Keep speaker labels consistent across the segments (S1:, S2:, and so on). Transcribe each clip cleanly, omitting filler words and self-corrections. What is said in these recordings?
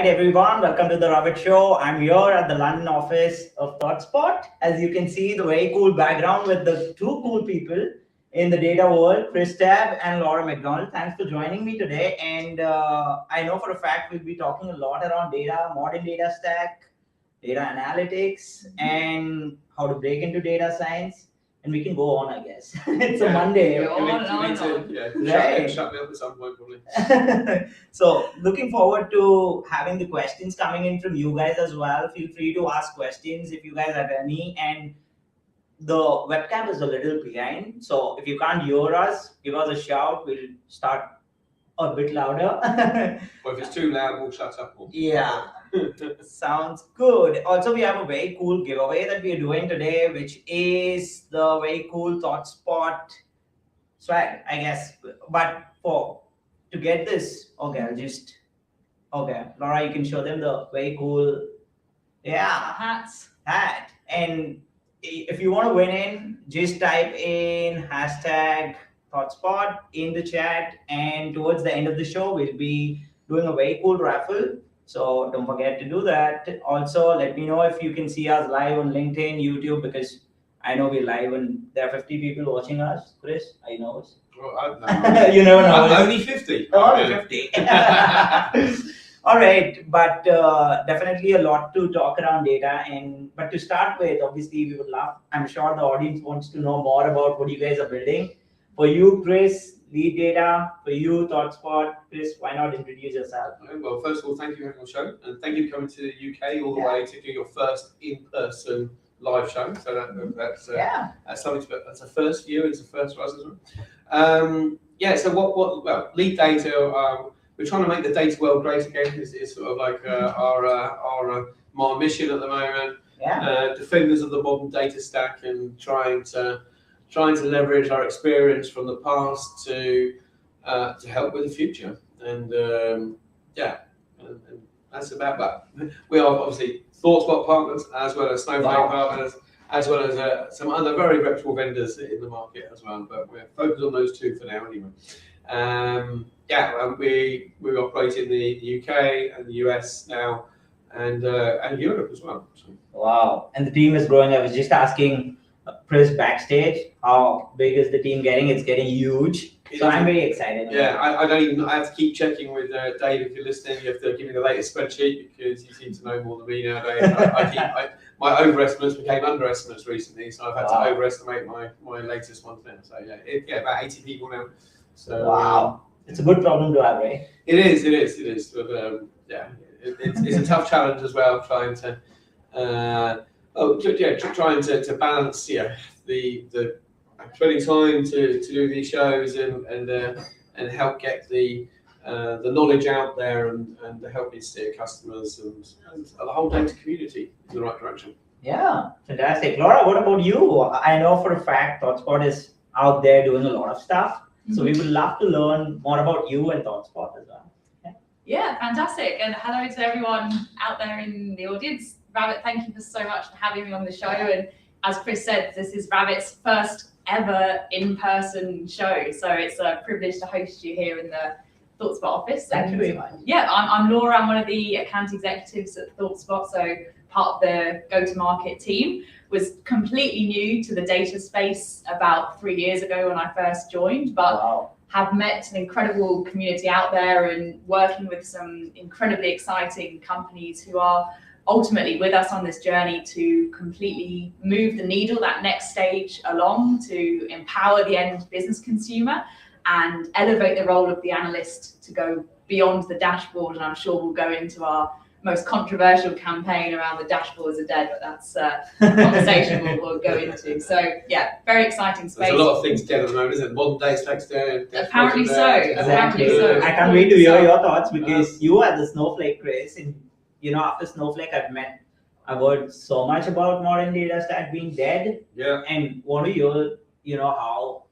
S1: right, everyone, welcome to the Robert Show. I'm here at the London office of ThoughtSpot. As you can see, the very cool background with the two cool people in the data world, Chris Tabb and Laura McDonald. Thanks for joining me today. And I know for a fact we'll be talking a lot around data, modern data stack, data analytics, and how to break into data science. And we can go on, I guess. It's a Monday.
S2: Shut me up at some point, probably.
S1: So looking forward to having the questions coming in from you guys as well. Feel free to ask questions if you guys have any. And the webcam is a little behind. So if you can't hear us, give us a shout. We'll start a bit louder.
S2: Or if it's too loud, we'll shut up.
S1: Yeah. Sounds good. Also, we have a very cool giveaway that we are doing today, which is the very cool ThoughtSpot swag, I guess. But to get this, Laura, you can show them the very cool, hat. And if you want to win in, just type in hashtag ThoughtSpot in the chat, and towards the end of the show, we'll be doing a very cool raffle. So don't forget to do that. Also, let me know if you can see us live on LinkedIn, YouTube, because I know we're live and there are 50 people watching us. Chris, I know us.
S2: Well, I know.
S1: You never know.
S2: Only 50.
S1: Only 50. All right, but definitely a lot to talk around data. But to start with, obviously, we would love, I'm sure the audience wants to know more about what you guys are building. For you, Chris, LEIT Data. For you, ThoughtSpot. Chris, why not introduce yourself?
S2: Well, first of all, thank you for having on the show, and thank you for coming to the UK all the way to do your first in-person live show. So that's something. That's a first for you. It's a first for us as well. So LEIT Data. We're trying to make the data world great again. Is sort of like our mission at the moment.
S1: Yeah.
S2: Defenders of the modern data stack and trying to leverage our experience from the past to help with the future. And that's about that. We are obviously ThoughtSpot partners as well as Snowflake partners, as well as some other very reputable vendors in the market as well. But we're focused on those two for now anyway. We operate in the UK and the US now, and Europe as well. So.
S1: Wow, and the team is growing. I was just asking Chris backstage, how big is the team getting? It's getting huge. So I'm very excited.
S2: Yeah, I have to keep checking with Dave. If you're listening, you have to give me the latest spreadsheet because you seem to know more than me nowadays. My overestimates became underestimates recently, so I've had to overestimate my latest ones now. So about 80 people now. So
S1: wow, it's a good problem to have, right?
S2: It is. But it's a tough challenge as well, trying to balance the spending time to do these shows and help get the knowledge out there and help me steer customers and the whole data community in the right direction.
S1: Yeah, fantastic. Laura, what about you? I know for a fact ThoughtSpot is out there doing a lot of stuff. So we would love to learn more about you and ThoughtSpot as well.
S3: Yeah, fantastic. And hello to everyone out there in the audience. Rabbit, thank you so much for having me on the show. And as Chris said, this is Rabbit's first ever in-person show. So it's a privilege to host you here in the ThoughtSpot office.
S1: Thank you very much.
S3: Yeah, I'm Laura. I'm one of the account executives at ThoughtSpot. So part of the go-to-market team. Was completely new to the data space about 3 years ago when I first joined, but have met an incredible community out there and working with some incredibly exciting companies who are ultimately with us on this journey to completely move the needle, that next stage along, to empower the end business consumer and elevate the role of the analyst to go beyond the dashboard. And I'm sure we'll go into our most controversial campaign around the dashboards are dead, but that's a conversation we'll go into. So yeah, very exciting space.
S2: There's a lot of things dead at the moment, isn't it? Modern day stack's dead.
S3: Apparently so.
S1: I can't wait to hear your thoughts because you are the Snowflake, Chris, and after Snowflake I've heard so much about modern data stack being dead.
S2: Yeah.
S1: And want to hear how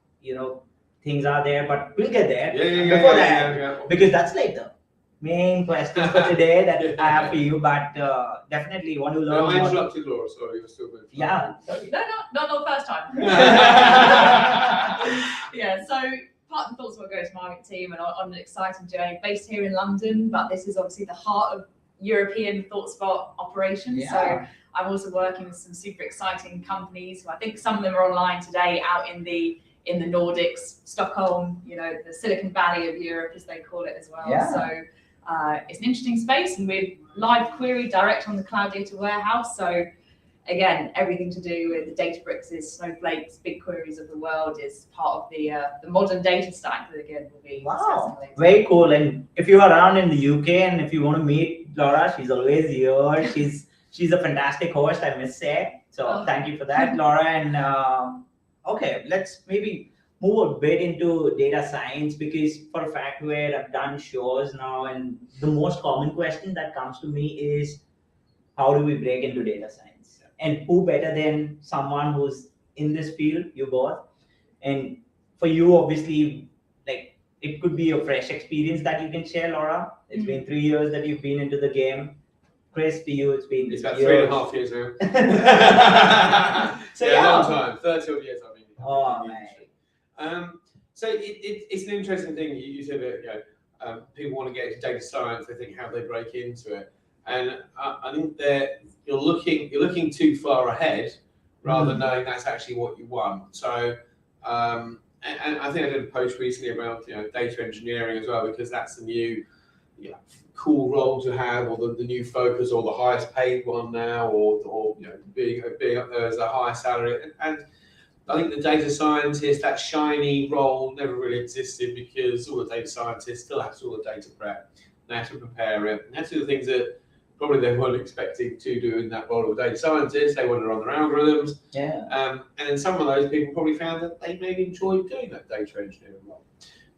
S1: things are there, but we'll get there.
S2: Yeah.
S1: Because that's like the main question for today that I have for you, but definitely want to learn more.
S2: I interrupted Laura, sorry, you're still good.
S1: Yeah, sorry.
S3: No, not the first time. Yeah, so part of the ThoughtSpot go-to-market team and on an exciting journey based here in London, but this is obviously the heart of European ThoughtSpot operations.
S1: Yeah.
S3: So I'm also working with some super exciting companies who I think some of them are online today out in the Nordics, Stockholm, the Silicon Valley of Europe, as they call it as well.
S1: Yeah.
S3: So it's an interesting space, and we're live query direct on the Cloud Data Warehouse. So again, everything to do with the Databricks, Snowflakes, BigQueries of the world is part of the modern data stack that again will be discussing later.
S1: Very cool. And if you are around in the UK and if you want to meet Laura, she's always here. She's a fantastic host, I must say. So thank you for that, Laura. And okay, let's maybe move a bit into data science, because for a fact where I've done shows now, and the most common question that comes to me is, how do we break into data science? And who better than someone who's in this field, you both. And for you, obviously, like, it could be a fresh experience that you can share, Laura. It's been 3 years that you've been into the game. Chris, to you, it's been
S2: It's about
S1: years.
S2: 3.5 years now.
S1: So
S2: long time, 30 odd years I've been
S1: Oh,
S2: in the
S1: man.
S2: industry. So it's an interesting thing. You said that people want to get into data science. They think how they break into it, and I think that you're looking too far ahead rather than knowing that's actually what you want. So and I think I did a post recently about data engineering as well, because that's the new cool role to have, or the new focus, or the highest paid one now, or being up there as a higher salary. And I think the data scientist, that shiny role, never really existed, because all the data scientists still have to do all the data prep, they have to prepare it, and that's the things that probably they weren't expecting to do in that role of data scientist. They wanted to run their algorithms. And then some of those people probably found that they maybe enjoyed doing that data engineering role.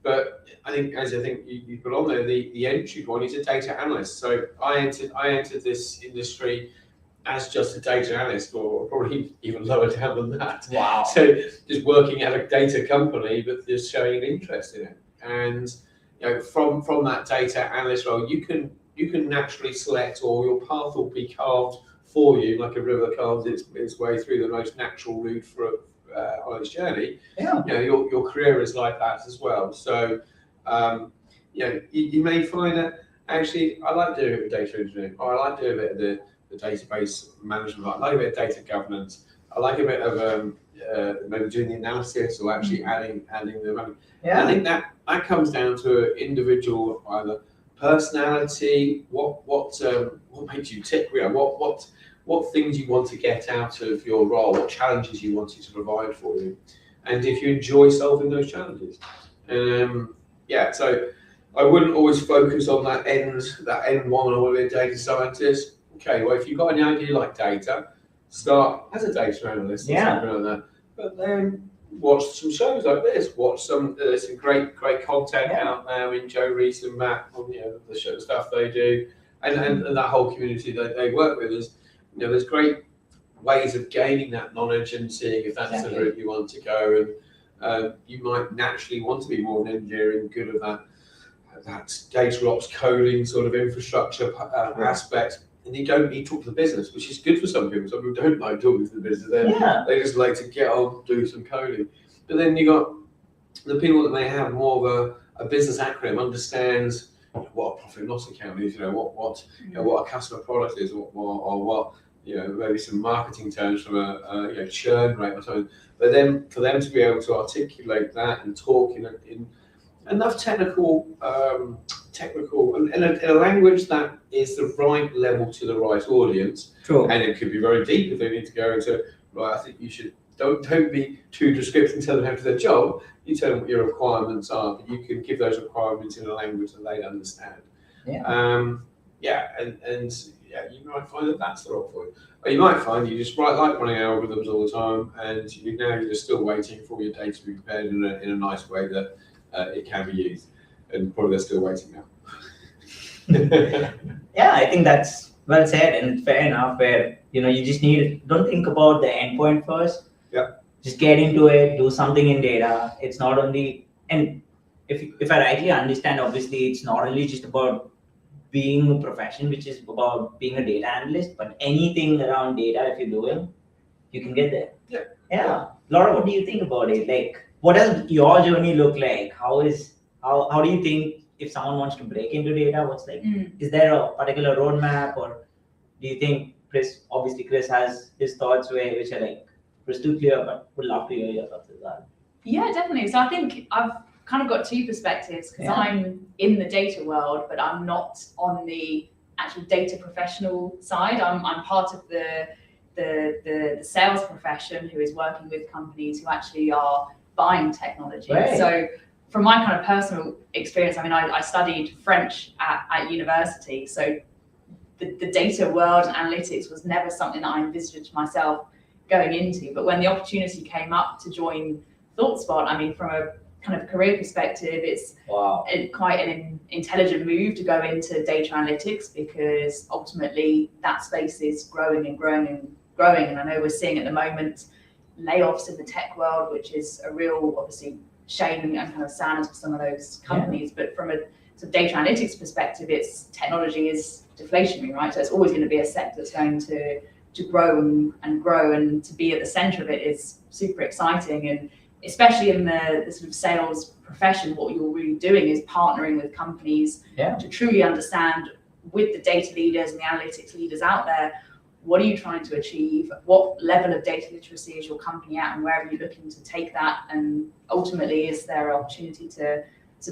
S2: But I think, as you put on there, the entry point is a data analyst. So I entered this industry as just a data analyst, or probably even lower down than that.
S1: Wow.
S2: So just working at a data company, but just showing an interest in it. And from that data analyst role, you can naturally select, or your path will be carved for you, like a river carves its way through the most natural route on its journey. Your career is like that as well. So you may find that actually I like doing a bit of data engineering, or I like doing a bit of the database management. I like a bit of data governance. I like a bit of maybe doing the analysis, or actually adding the money. I think that comes down to an individual either personality, what makes you tick, what things you want to get out of your role, what challenges you want it to provide for you, and if you enjoy solving those challenges. So I wouldn't always focus on that end one, I want to be a data scientist. Okay, well, if you've got an idea like data, start as a data analyst or something like that. But then watch some shows like this. Watch some great content out there. I mean, Joe Reese and Matt on the show stuff they do, and that whole community that they work with is there's great ways of gaining that knowledge and seeing if that's the route you want to go. And you might naturally want to be more of an engineering, good at that data ops coding sort of infrastructure aspect. And you don't need to talk to the business, which is good for some people. Some people don't like talking to the business. They just like to get on, do some coding. But then you got the people that may have more of a business acronym, understands what a profit and loss account is, what a customer product is, or what maybe some marketing terms from a churn rate or something. But then for them to be able to articulate that and talk in enough technical and in a language that is the right level to the right audience.
S1: True.
S2: And it could be very deep if they need to go into, right, I think you should, don't be too descriptive and tell them how to do their job. You tell them what your requirements are, but you can give those requirements in a language that they understand. And you might find that that's the role for you. Or you might find you just like running algorithms all the time, and you're just still waiting for your data to be prepared in a nice way that it can be used. And probably they're still waiting now.
S1: I think that's well said, and it's fair enough. Where you just don't think about the endpoint first. Just get into it, do something in data. It's not only, and if I rightly understand, obviously it's not only just about being a profession, which is about being a data analyst, but anything around data, if you're doing, you can get there. Laura, what do you think about it? Like, what does your journey look like? How do you think if someone wants to break into data, what's like, is there a particular roadmap, or do you think Chris has his thoughts which are like crystal clear, but would love to hear your thoughts as well.
S3: Yeah, definitely. So I think I've kind of got two perspectives, because I'm in the data world, but I'm not on the actual data professional side. I'm part of the sales profession who is working with companies who actually are buying technology. Right. So from my kind of personal experience, I mean, I studied French at university, so the data world and analytics was never something that I envisaged myself going into. But when the opportunity came up to join ThoughtSpot, I mean, from a kind of career perspective, it's quite an intelligent move to go into data analytics, because ultimately that space is growing and growing and growing. And I know we're seeing at the moment layoffs in the tech world, which is a real, obviously, shame and kind of sadness for some of those companies. But from a sort of data analytics perspective, technology is deflationary, right? So it's always going to be a sector that's going to grow and grow, and to be at the center of it is super exciting. And especially in the sort of sales profession, what you're really doing is partnering with companies to truly understand, with the data leaders and the analytics leaders out there, what are you trying to achieve? What level of data literacy is your company at, and where are you looking to take that? And ultimately, is there an opportunity to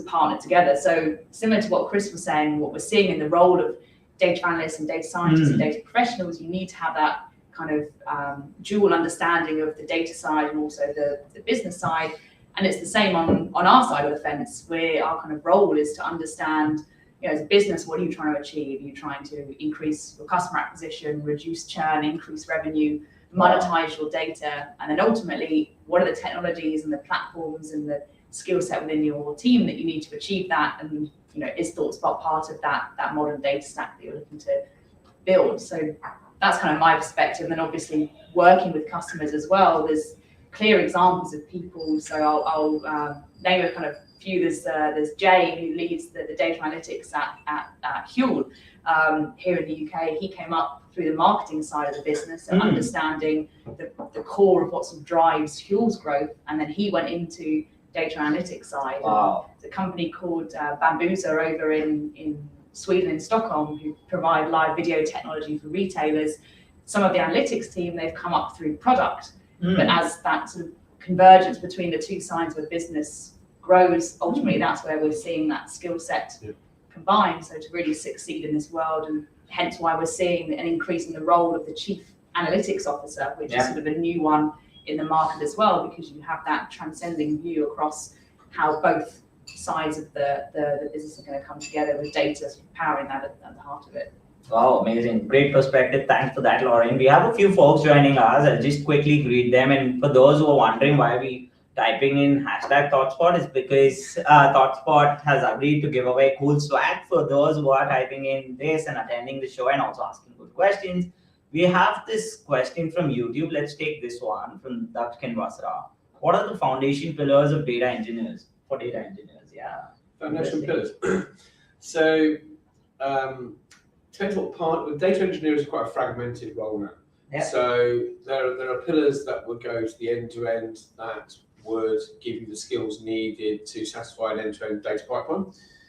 S3: partner together? So similar to what Chris was saying, what we're seeing in the role of data analysts and data scientists and data professionals, you need to have that kind of dual understanding of the data side and also the business side. And it's the same on our side of the fence, where our kind of role is to understand, as a business, what are you trying to achieve? Are you trying to increase your customer acquisition, reduce churn, increase revenue, monetize your data? And then ultimately, what are the technologies and the platforms and the skill set within your team that you need to achieve that? And is ThoughtSpot part of that modern data stack that you're looking to build? So that's kind of my perspective. And then obviously working with customers as well, there's clear examples of people. So I'll name a kind of few. There's Jay, who leads the data analytics at Huel here in the UK. He came up through the marketing side of the business and understanding the core of what sort of drives Huel's growth. And then he went into data analytics side. Wow. It's a company called Bambusa over in Sweden, in Stockholm, who provide live video technology for retailers. Some of the analytics team, they've come up through product, but as that sort of convergence between the two sides of the business grows, ultimately that's where we're seeing that skill set combined. So to really succeed in this world, and hence why we're seeing an increase in the role of the chief analytics officer, which is sort of a new one in the market as well, because you have that transcending view across how both sides of the business are going to come together, with data sort of powering that at the heart of it.
S1: Wow, amazing. Great perspective. Thanks for that, Lauren. We have a few folks joining us. I'll just quickly greet them. And for those who are wondering why we typing in #ThoughtSpot, is because ThoughtSpot has agreed to give away cool swag for those who are typing in this and attending the show and also asking good questions. We have this question from YouTube. Let's take this one from Daksh Kinvasra. What are the foundation pillars of data engineers? For data engineers,
S2: foundation pillars. So, depends what part. With data engineers is quite a fragmented role now. Yeah. So there are pillars that would go to the end-to-end that would give you the skills needed to satisfy an end-to-end data pipeline.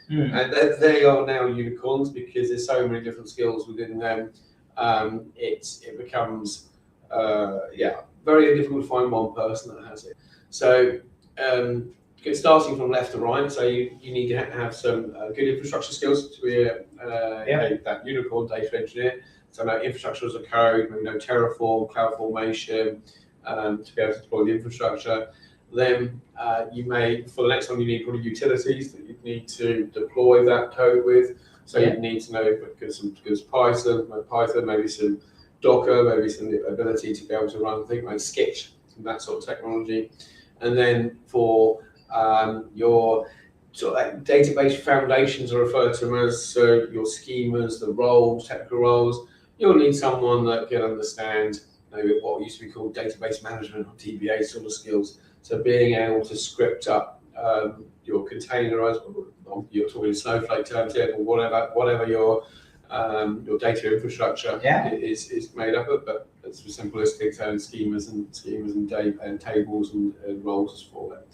S2: And they are now unicorns, because there's so many different skills within them. It becomes very difficult to find one person that has it. So starting from left to right, so you need to have some good infrastructure skills to be that unicorn data engineer. So know infrastructure as a code, maybe know Terraform, CloudFormation, to be able to deploy the infrastructure. Then for the next one, you need probably utilities that you need to deploy that code with. So you need to know because Python, maybe some Docker, maybe some ability to be able to run things like Sketch and that sort of technology. And then for your sort of like database foundations are referred to them as, so your schemas, the roles, technical roles, you'll need someone that can understand maybe what used to be called database management or DBA sort of skills. So being able to script up your containerized, you're talking Snowflake terms here, or whatever your data infrastructure is made up of, but it's for simplistic schemas and tables and roles for it.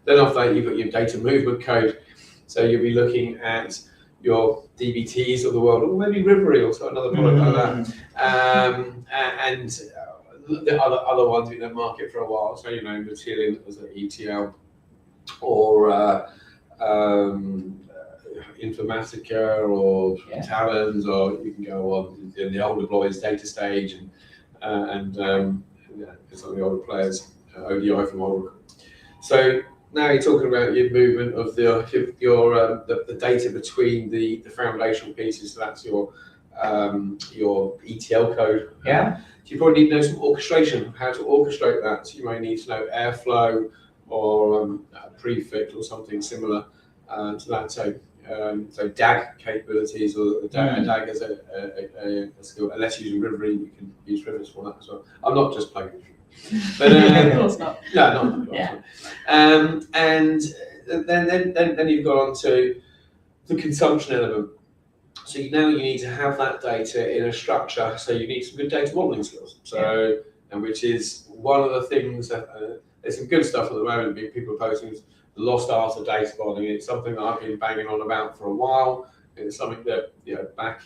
S2: Then after that, you've got your data movement code. So you'll be looking at your DBTs of the world, or maybe Rivery or another product like that, and the other ones in the market for a while. So Matillion as an ETL, or Informatica, or Talons, or you can go on in the older boys, Data Stage, and some of the older players, ODI from Oracle. So now you're talking about your movement of the data between the foundational pieces. So that's your ETL code.
S1: Yeah.
S2: So you probably need to know some orchestration, how to orchestrate that. So you may need to know Airflow or prefix or something similar to that. So DAG capabilities, or DAG as a skill. Unless you're using Rivery, you can use Rivers for that as well. I'm not just plugging it. But
S3: of course not.
S2: No, not.
S3: Yeah.
S2: And then you've got on to the consumption element. So now you need to have that data in a structure. So you need some good data modeling skills. So, and which is one of the things that there's some good stuff at the moment. People are posting the lost art of data modeling. It's something that I've been banging on about for a while. It's something that back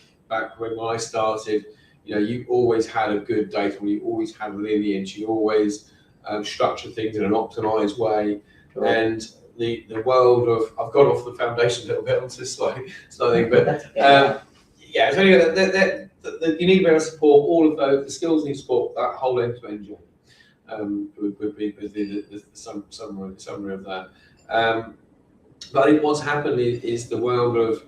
S2: when I started, you always had a good data model. You always had lineage. You always structure things in an optimized way. Sure. And the world of, I've gone off the foundation a little bit onto this slide, but so anyway, you need to be able to support all of those. The skills need to support that whole end-to-end journey. Would be the summary of that. But I think what's happened is the world of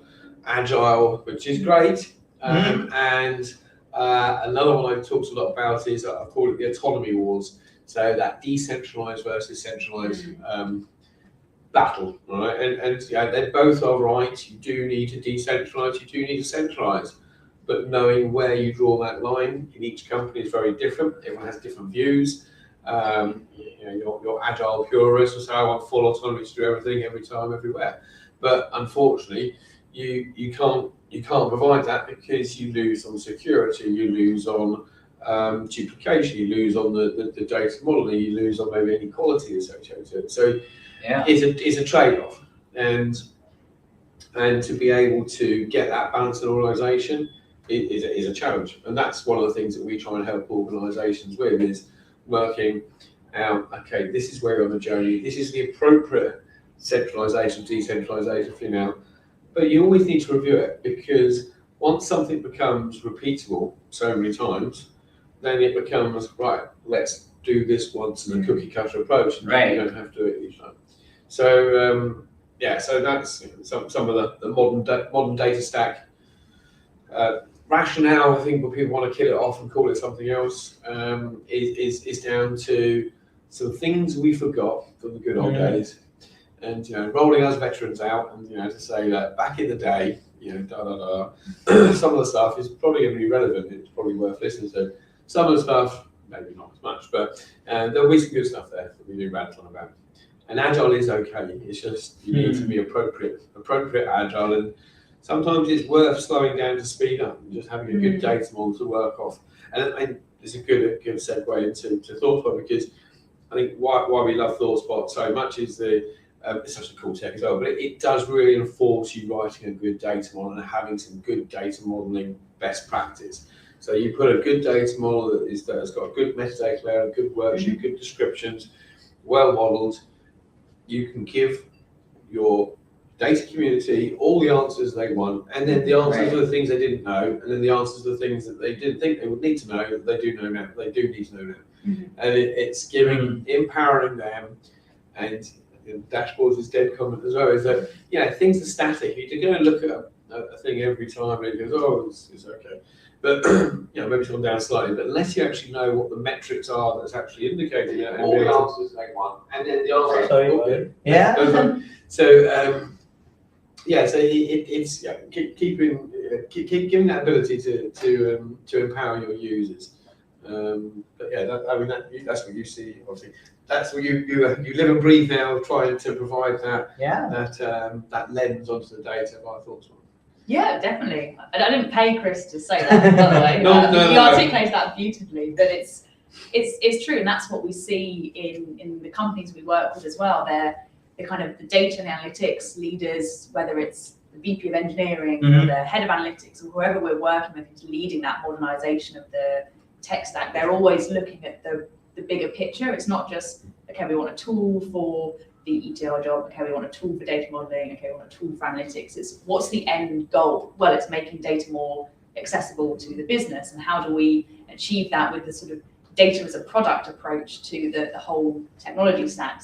S2: agile, which is great, and another one I've talked a lot about is I call it the autonomy wars. So that decentralized versus centralized battle, right? And they both are right. You do need to decentralize, you do need to centralize, but knowing where you draw that line in each company is very different. Everyone has different views. Your agile purists will say, I want full autonomy to do everything, every time, everywhere. But unfortunately, you can't provide that, because you lose on security, you lose on duplication, you lose on the data modeling, you lose on maybe inequality associated. So it's a trade-off, and to be able to get that balance in an organisation is a challenge, and that's one of the things that we try and help organisations with, is working out, okay, this is where you're on the journey, this is the appropriate centralisation, decentralisation for you now, but you always need to review it, because once something becomes repeatable so many times, then it becomes, right, let's do this once in a cookie cutter approach, and you don't have to do it each time. So so that's some of the modern data stack rationale. I think when people want to kill it off and call it something else, is down to some things we forgot from the good old days, and rolling us veterans out, and to say that back in the day, some of the stuff is probably going to be relevant. It's probably worth listening to. Some of the stuff, maybe not as much, but there'll be some good stuff there that we do rant on about. And agile is okay. It's just you need to be appropriate agile, and sometimes it's worth slowing down to speed up and just having a good data model to work off. And it's a good segue into ThoughtSpot, because I think why we love ThoughtSpot so much is it's such a cool tech as well, but it does really enforce you writing a good data model and having some good data modeling best practice. So you put a good data model that's got a good metadata layer, a good worksheet, good descriptions, well modeled. You can give your data community all the answers they want, and then the answers are the things they didn't know, and then the answers are the things that they didn't think they would need to know, that they do know now. They do need to know now, and it's empowering them. And dashboards is dead comment as well. Is that things are static. You're going to look at a thing every time, and it goes, oh, it's okay. But maybe it's gone down slightly. But unless you actually know what the metrics are that's actually indicating it, all the answers they want, and then the answers. So it's keep giving that ability to empower your users. But that's what you see. Obviously, that's what you live and breathe now, trying to provide that lens onto the data by ThoughtSpot.
S3: Yeah, definitely. I didn't pay Chris to say that, by the way. You articulated that beautifully, but it's true, and that's what we see in the companies we work with as well. the kind of the data and analytics leaders, whether it's the VP of engineering or the head of analytics or whoever we're working with who's leading that modernization of the tech stack, they're always looking at the bigger picture. It's not just, okay, we want a tool for the ETL job, okay, we want a tool for data modeling, okay, we want a tool for analytics. It's what's the end goal? Well, it's making data more accessible to the business, and how do we achieve that with the sort of data as a product approach to the whole technology stack.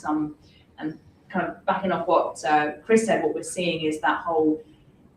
S3: And kind of backing off what Chris said, what we're seeing is that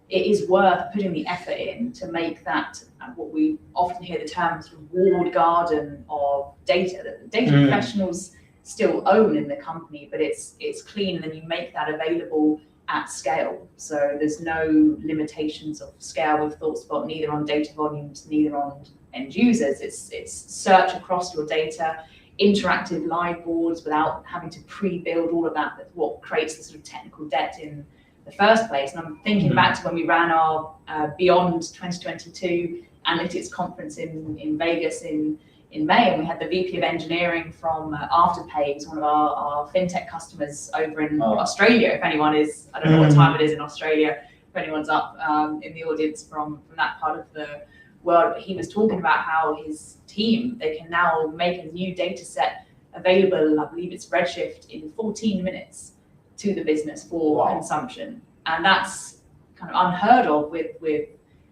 S3: it is worth putting the effort in to make that what we often hear the term sort of walled garden of data, that the data professionals still own in the company, but it's clean, and then you make that available at scale. So there's no limitations of scale with ThoughtSpot, neither on data volumes, neither on end users. It's search across your data, interactive live boards without having to pre-build all of that. That's what creates the sort of technical debt in the first place. And I'm thinking back to when we ran our Beyond 2022 analytics conference in Vegas in May, and we had the VP of engineering from Afterpay, who's one of our fintech customers over in Australia. If anyone is, I don't know what time it is in Australia, if anyone's up in the audience from that part of the world, but he was talking about how his team, they can now make a new data set available, I believe it's Redshift, in 14 minutes to the business for consumption. And that's kind of unheard of with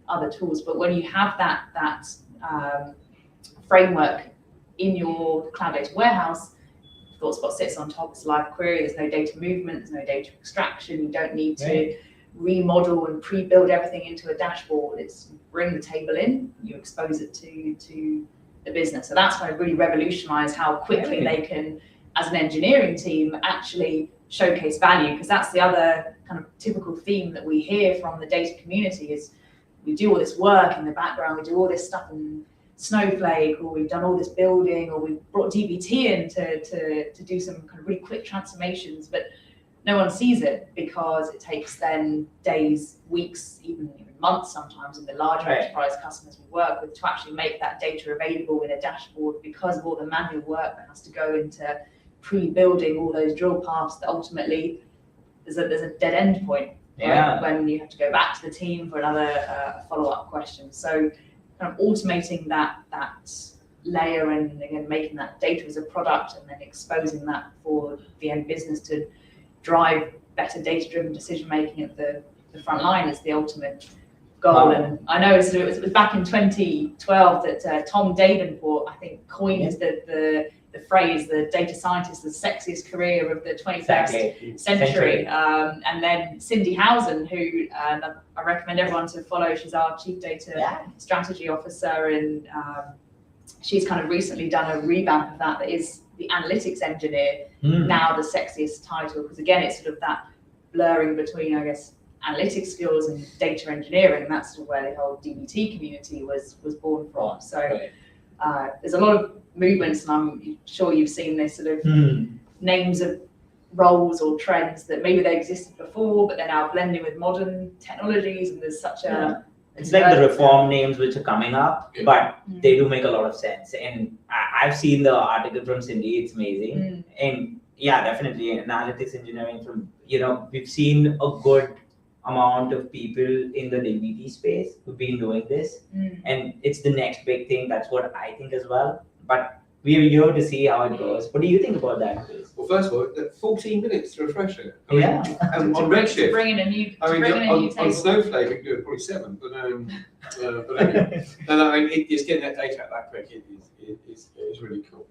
S3: other tools. But when you have that framework in your cloud data warehouse, ThoughtSpot sits on top, it's a live query, there's no data movement, there's no data extraction, you don't need to remodel and pre-build everything into a dashboard. It's bring the table in, you expose it to the business. So that's going to really revolutionize how quickly they can, as an engineering team, actually showcase value, because that's the other kind of typical theme that we hear from the data community is we do all this work in the background, we do all this stuff in Snowflake, or we've done all this building, or we've brought dbt in to do some kind of really quick transformations, but no one sees it because it takes then days, weeks, even months sometimes in the larger enterprise customers we work with to actually make that data available in a dashboard, because of all the manual work that has to go into pre-building all those drill paths that ultimately there's a dead end point when you have to go back to the team for another follow-up question. So kind of automating that layer, and again making that data as a product, and then exposing that for the end business to drive better data-driven decision making at the front line is the ultimate goal. And I know it was back in 2012 that Tom Davenport, I think, coined the phrase, the data scientist, the sexiest career of the 21st century. And then Cindy Housen, who I recommend everyone to follow, she's our Chief Data Strategy Officer, and she's kind of recently done a revamp of that is the analytics engineer, now the sexiest title, because again, it's sort of that blurring between, I guess, analytics skills and data engineering. That's sort of where the whole DBT community was born from. So there's a lot of movements, and I'm sure you've seen this sort of names of roles or trends that maybe they existed before, but they're now blending with modern technologies, and there's such a
S1: it's like the reform names which are coming up, but they do make a lot of sense. And I've seen the article from Cindy, it's amazing. And yeah, definitely analytics engineering from, we've seen a good amount of people in the DBT space who've been doing this, and it's the next big thing. That's what I think as well. But we're here to see how it goes. What do you think about that, Chris?
S2: Well, first of all, 14 minutes to refresh it. I mean, and on Redshift, on Snowflake, we can do it probably 7. But anyway, it's getting that data out that quick. It's really cool.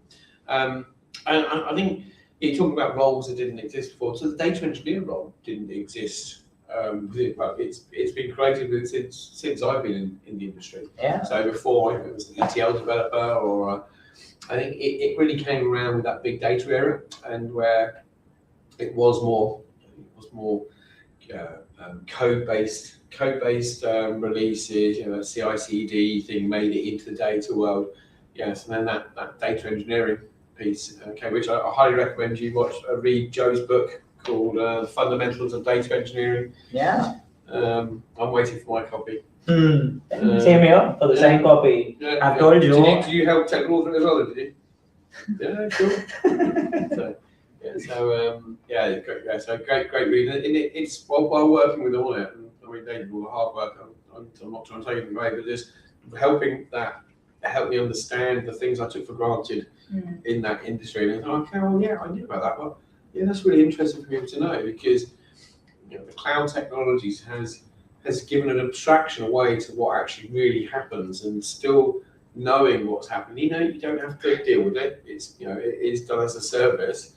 S2: And I think you're talking about roles that didn't exist before. So the data engineer role didn't exist. It's been created since I've been in the industry. So before it was an ETL developer, or I think it really came around with that big data era, and where it was more code-based releases. CI/CD thing made it into the data world. Yes, and then that data engineering piece, which I highly recommend you read Joe's book called Fundamentals of Data Engineering. I'm waiting for my copy.
S1: Same here for the second copy. I've told you.
S2: Did you help take author as well, did you? Yeah, cool. So great reading. And it's while working with all it, and I mean, they do all the hard work. I'm not trying to take it away, but just helping that helped me understand the things I took for granted in that industry. And I thought, okay, well, yeah, I knew about that. Well, yeah, that's really interesting for people to know, because the cloud technologies has given an abstraction away to what actually really happens, and still knowing what's happening. You don't have to deal with it. It's it is done as a service.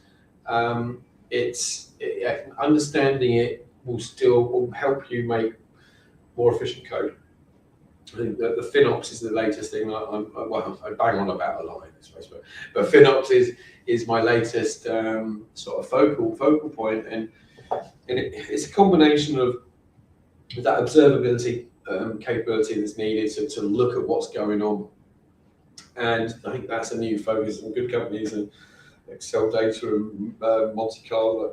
S2: Understanding it will help you make more efficient code. I think that the Finops is the latest thing. I bang on about a lot in this space, but Finops is my latest sort of focal point, and it's a combination of that observability capability that's needed to look at what's going on, and I think that's a new focus. And good companies and Excel Data and Monte Carlo,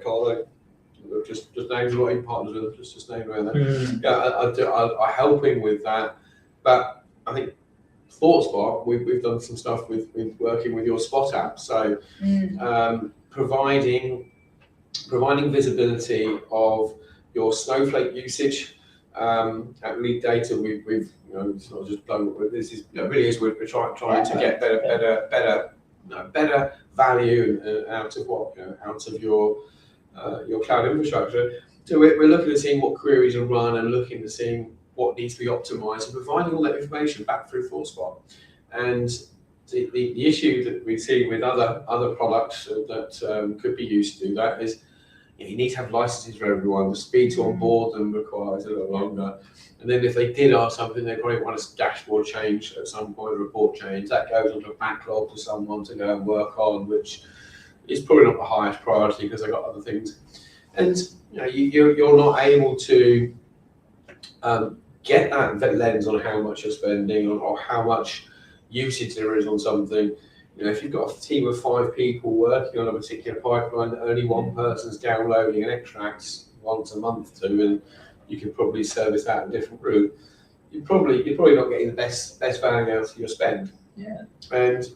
S2: just names a lot in partners with, just name around that. I'm helping with that. But I think ThoughtSpot, we've done some stuff with working with your Spot app. So providing visibility of your Snowflake usage at LEIT data. We've it's not just blown. This is really is we're trying to get better value out of your cloud infrastructure. So we're looking at seeing what queries are run and looking at seeing what needs to be optimized and providing all that information back through ThoughtSpot. And the issue that we see with other products that could be used to do that is you need to have licenses for everyone. The speed to onboard them requires a little longer. And then if they did ask something, they probably want a dashboard change at some point, a report change. That goes onto a backlog for someone to go and work on, which is probably not the highest priority because they've got other things. And you're not able to get that lens on how much you're spending or how much usage there is on something. If you've got a team of 5 people working on a particular pipeline that only one person's downloading and extracts once a month to, and you can probably service that in a different route, you're probably not getting the best value out of your spend.
S1: Yeah.
S2: And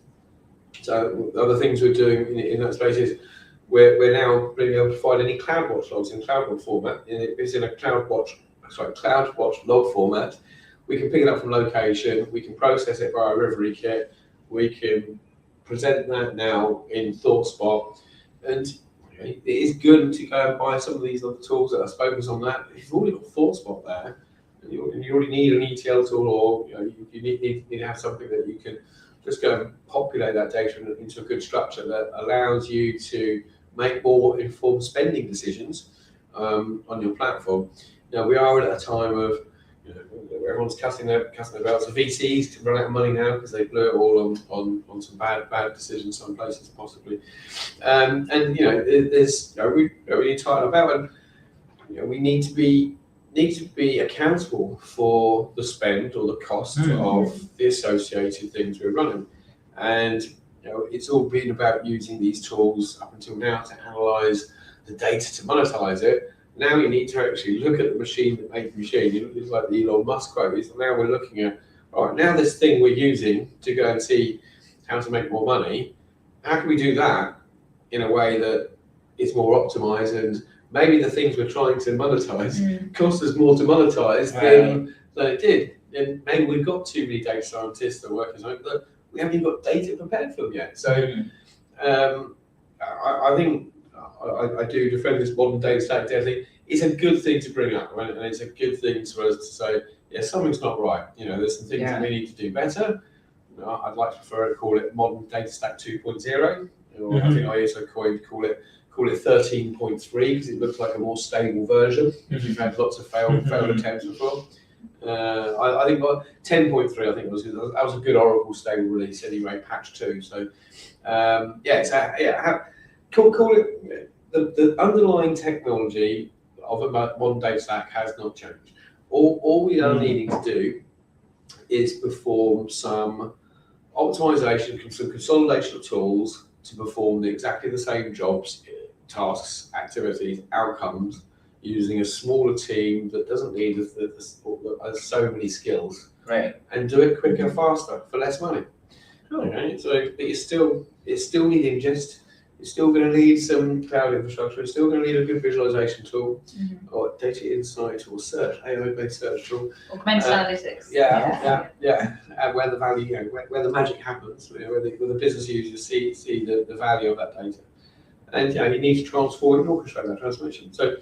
S2: so the other things we're doing in that space is we're now being able to provide any CloudWatch logs in CloudWatch format. It's in a CloudWatch log format. We can pick it up from location. We can process it via Reverie Kit. We can present that now in ThoughtSpot, and it is good to go and buy some of these other tools that are focused on that. If you've already got ThoughtSpot there, and you already need an ETL tool, or you need to have something that you can just go and populate that data into a good structure that allows you to make more informed spending decisions on your platform. Now we are at a time of everyone's cutting their belts. The VCs can run out of money now because they blew it all on some bad decisions, some places possibly. And there's we need to tighten about, and we need to be accountable for the spend or the cost of the associated things we're running. And it's all been about using these tools up until now to analyze the data to monetize it. Now you need to actually look at the machine that made the machine. It's like the Elon Musk quote. Now we're looking at, all right, now this thing we're using to go and see how to make more money, how can we do that in a way that is more optimized, and maybe the things we're trying to monetize cost us more to monetize than it did. And maybe we've got too many data scientists that are working on it, but we haven't even got data prepared for them yet. So I think I do defend this modern data stack. I think it's a good thing to bring up, right? And it's a good thing for us to say, yeah, something's not right. There's some things that we need to do better. I'd like to prefer to call it modern data stack 2.0. Or I think I also call it 13.3 because it looks like a more stable version. We've had lots of failed attempts before. I think 10.3. I think that was a good Oracle stable release anyway, patch 2. So call it the underlying technology of a modern data stack has not changed. All we are needing to do is perform some optimization, some consolidation of tools to perform exactly the same jobs, tasks, activities, outcomes, using a smaller team that doesn't need so many skills,
S1: right?
S2: And do it quicker, faster, for less money. Cool. Okay, so but it's still needing just It's still going to need some cloud infrastructure. It's still going to need a good visualization tool, or data insight, or search, AI-based search tool.
S3: Augmented analytics.
S2: Yeah. And where the value, where the magic happens, where the business users see the value of that data. And you need to transform and orchestrate that transformation. So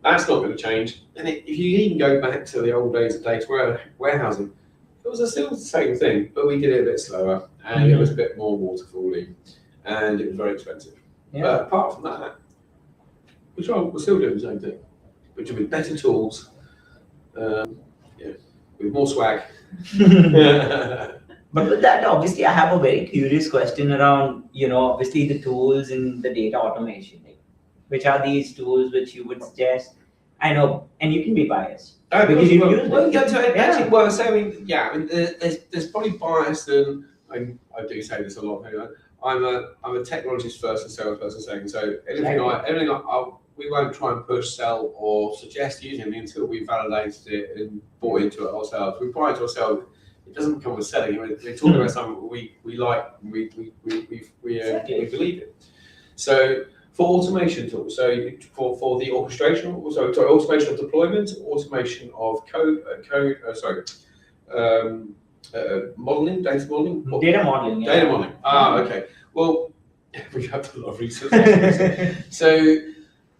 S2: that's not going to change. And if you even go back to the old days of data warehousing, it was still the same thing, but we did it a bit slower, and it was a bit more waterfalling, and it was very expensive. Yeah. But apart from that, we're still doing the same thing, which with better tools, with more swag.
S1: But with that, obviously, I have a very curious question around, obviously the tools in the data automation. Which are these tools which you would suggest? I know, and you can be biased. Because you use
S2: it. There's probably bias, and I do say this a lot. Anyway. I'm a technologist first and salesperson second. So everything we won't try and push, sell, or suggest using it until we validated it and bought into it ourselves. We buy it ourselves. It doesn't come with selling. We're talking about something we like, and we believe in. So for automation tools, so for the orchestration, automation of deployment, automation of modeling, data modeling?
S1: Data modeling. Yeah.
S2: Data modeling. Okay. Well, we have a lot of research. So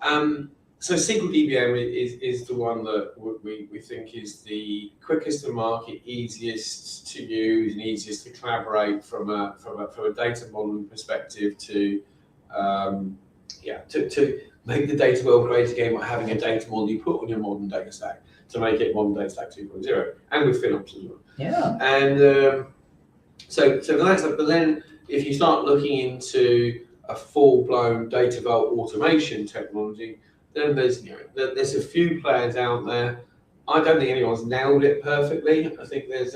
S2: SQL DBM is the one that we think is the quickest to market, easiest to use, and easiest to collaborate from a data modeling perspective to make the data world great again by having a data model you put on your modern data stack to make it modern data stack 2.0, and with Finops as well.
S1: Yeah.
S2: And so that's it. But then if you start looking into a full-blown data vault automation technology, then there's a few players out there. I don't think anyone's nailed it perfectly. I think there's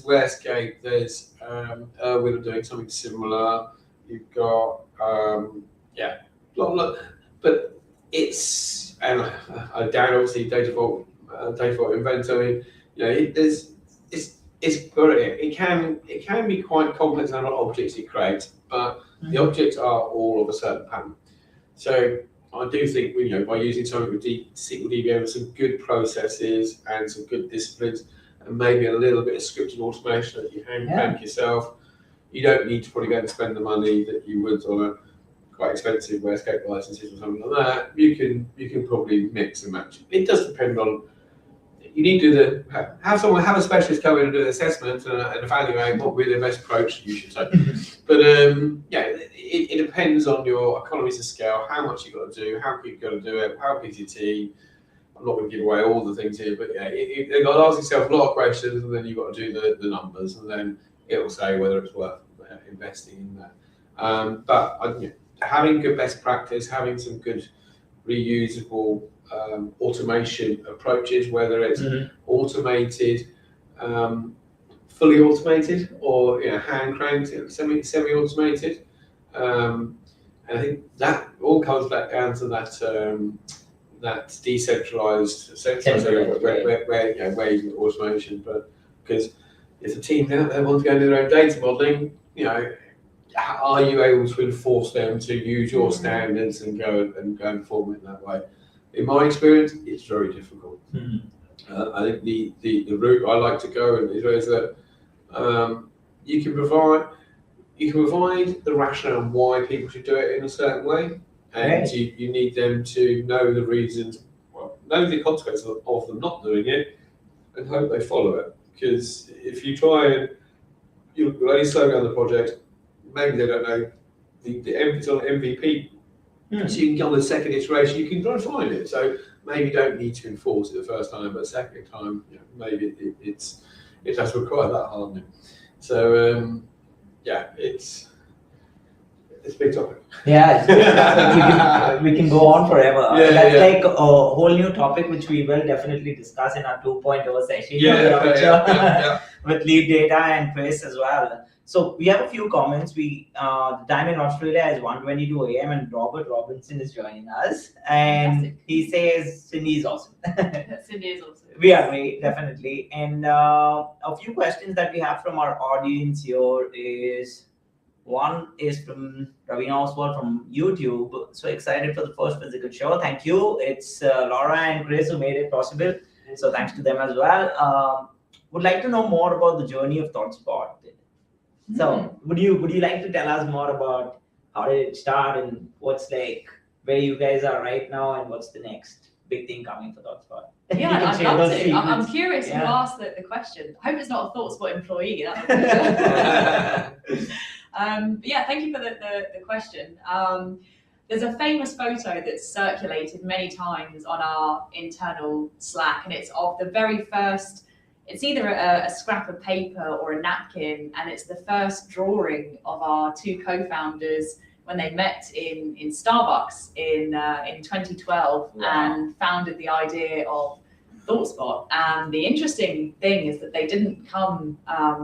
S2: Warescape, there's Irwin are doing something similar. You've got but it's, and Dan obviously data vault inventor. It can be quite complex in what objects it creates, but the objects are all of a certain pattern. So I do think by using something with SQL DBM with some good processes and some good disciplines, and maybe a little bit of scripting automation that you hand yourself, you don't need to probably go and spend the money that you would on a quite expensive Warescape licenses or something like that. You can probably mix and match. It does depend on. You need to have a specialist come in and do an assessment and evaluate what would be the best approach you should take. But it depends on your economies of scale, how much you've got to do, how quick you've got to do it, how big your team. I'm not going to give away all the things here, but you've got to ask yourself a lot of questions, and then you've got to do the numbers, and then it will say whether it's worth investing in that. But having good best practice, having some good reusable automation approaches, whether it's automated, fully automated, or hand cranked, semi-automated, and I think that all comes back down to that decentralized sense where you get automation. But because if the teams out there want to go and do their own data modeling, are you able to enforce them to use your standards and go and form it that way? In my experience, it's very difficult. I think the route I like to go is that you can provide the rationale why people should do it in a certain way, and you need them to know the reasons, know the consequences of them not doing it, and hope they follow it. Because if you try and you'll only slow down the project, maybe they don't know the emphasis on MVP. So you can get on the second iteration, you can try and find it. So maybe you don't need to enforce it the first time, but the second time, maybe it does require that hardening. So it's a big topic.
S1: We can go on forever. That's like a whole new topic which we will definitely discuss in our 2.0 session with lead data and Chris as well. So we have a few comments. The time in Australia is 1:22 a.m. and Robert Robinson is joining us, and he says Cindy is awesome.
S3: Cindy is awesome.
S1: We agree, definitely. And a few questions that we have from our audience here is, One is from Ravina Oswald from YouTube. So excited for the first physical show. Thank you. It's Laura and Chris who made it possible. So thanks to them as well. Would like to know more about the journey of ThoughtSpot. So would you like to tell us more about how did it start and what's like where you guys are right now and what's the next big thing coming for ThoughtSpot?
S3: Yeah, I'd love to. I'm curious who asked the question. I hope it's not a ThoughtSpot employee. Yeah, thank you for the question. There's a famous photo that's circulated many times on our internal Slack, and it's of the very first, it's either a scrap of paper or a napkin, and it's the first drawing of our two co-founders when they met in Starbucks in 2012 and founded the idea of ThoughtSpot. And the interesting thing is that they didn't come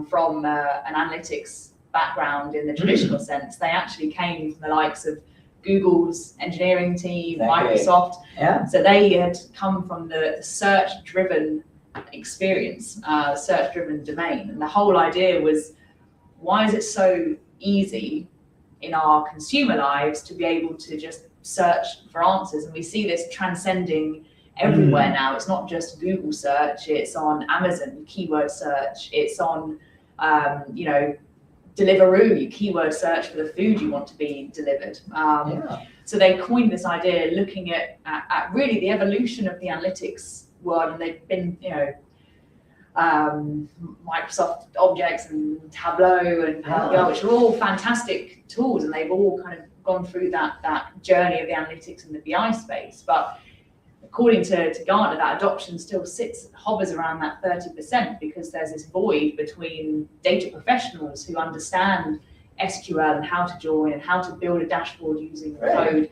S3: from an analytics background in the traditional sense. They actually came from the likes of Google's engineering team, Microsoft. Yeah. So they had come from the search-driven experience, search-driven domain. And the whole idea was, why is it so easy in our consumer lives to be able to just search for answers? And we see this transcending everywhere now. It's not just Google search, it's on Amazon, keyword search, it's on, Deliveroo, you keyword search for the food you want to be delivered. So they coined this idea looking at really the evolution of the analytics world, and they've been, Microsoft Objects and Tableau and Power BI, which are all fantastic tools, and they've all kind of gone through that journey of the analytics in the BI space. But according to Gartner, that adoption still hovers around that 30%, because there's this void between data professionals who understand SQL and how to join and how to build a dashboard using code,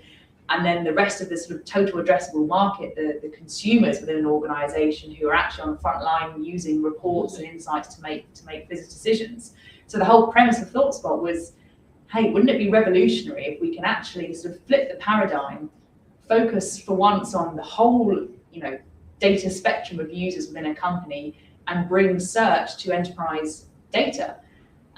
S3: and then the rest of the sort of total addressable market, the consumers within an organization who are actually on the front line using reports and insights to make business decisions. So the whole premise of ThoughtSpot was, hey, wouldn't it be revolutionary if we can actually sort of flip the paradigm, focus for once on the whole, data spectrum of users within a company, and bring search to enterprise data.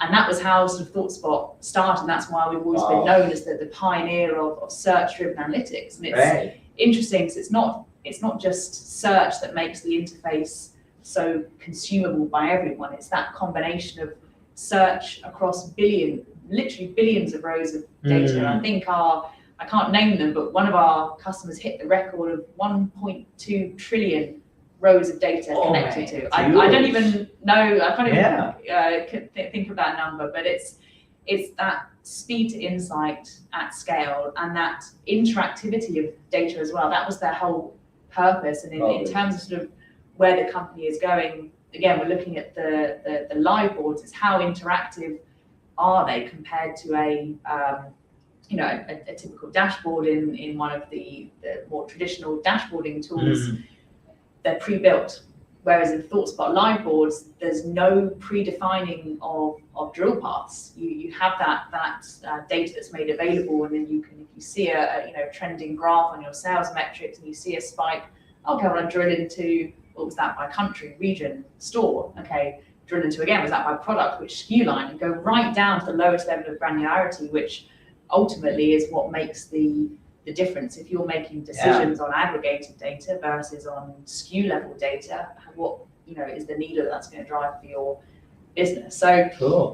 S3: And that was how sort of ThoughtSpot started, and that's why we've always been known as the pioneer of search-driven analytics. And it's interesting because it's not just search that makes the interface so consumable by everyone. It's that combination of search across literally billions of rows of data. And I think I can't name them, but one of our customers hit the record of 1.2 trillion rows of data connected to. I don't even know, I can't even think of that number, but it's that speed to insight at scale and that interactivity of data as well. That was their whole purpose. And in terms of sort of where the company is going, again, we're looking at the live boards. It's how interactive are they compared to a typical dashboard in one of the more traditional dashboarding tools. They're pre-built, whereas in ThoughtSpot live boards, there's no predefining of drill paths. You have that data that's made available, and then you can, if you see a trending graph on your sales metrics and you see a spike, okay, I want to drill into, what was that by country, region, store? Okay, drill into again, was that by product, which SKU line, and go right down to the lowest level of granularity, which ultimately is what makes the difference. If you're making decisions on aggregated data versus on SKU level data, what is the needle that's going to drive for your business. So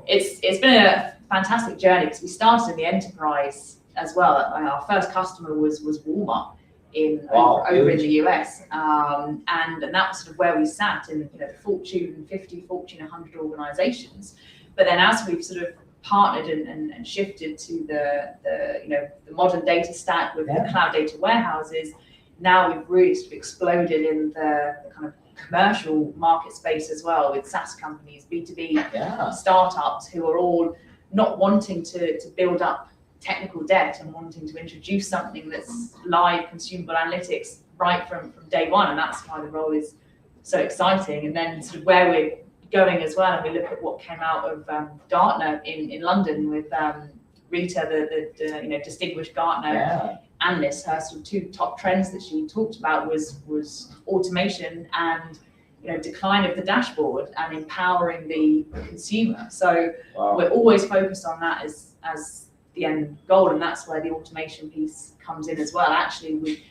S3: it's been a fantastic journey, because we started in the enterprise as well. Our first customer was Walmart over in the US, and that was sort of where we sat in the Fortune 50, Fortune 100 organizations. But then as we've sort of partnered and shifted to the modern data stack with the cloud data warehouses, now we've really sort of exploded in the kind of commercial market space as well, with SaaS companies, B2B startups who are all not wanting to build up technical debt and wanting to introduce something that's live consumable analytics right from day one. And that's why the role is so exciting. And then sort of where we're going as well, and we look at what came out of Gartner in London with Rita, the distinguished Gartner analyst. Her sort of two top trends that she talked about was automation and decline of the dashboard and empowering the consumer. So we're always focused on that as as the end goal, and that's where the automation piece comes in as well. Actually,